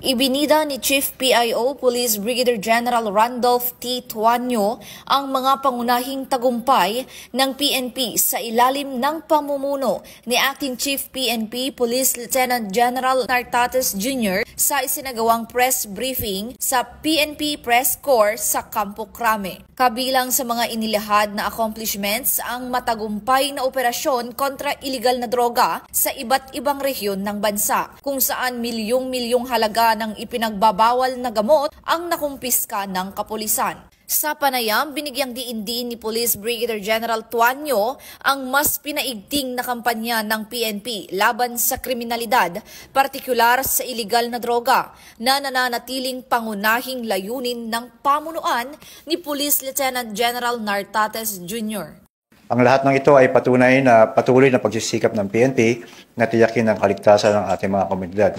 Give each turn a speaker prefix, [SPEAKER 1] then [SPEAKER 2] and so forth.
[SPEAKER 1] Ibinida ni Chief PIO Police Brigadier General Randolph T. Tuanyo ang mga pangunahing tagumpay ng PNP sa ilalim ng pamumuno ni Acting Chief PNP Police Lieutenant General Nartates Jr. sa isinagawang press briefing sa PNP Press Corps sa Campo Crame. Kabilang sa mga inilahad na accomplishments ang matagumpay na operasyon kontra iligal na droga sa iba't ibang rehiyon ng bansa, kung saan milyong-milyong halaga ng ipinagbabawal na gamot ang nakumpiska ng kapulisan. Sa panayam, binigyang diin din ni Police Brigadier General Tuanyo ang mas pinaigting na kampanya ng PNP laban sa kriminalidad, partikular sa iligal na droga, na nananatiling pangunahing layunin ng pamunuan ni Police Lieutenant General Nartates Jr.
[SPEAKER 2] Ang lahat ng ito ay patuloy na pagsisikap ng PNP na tiyakin ang kaligtasan ng ating mga komunidad.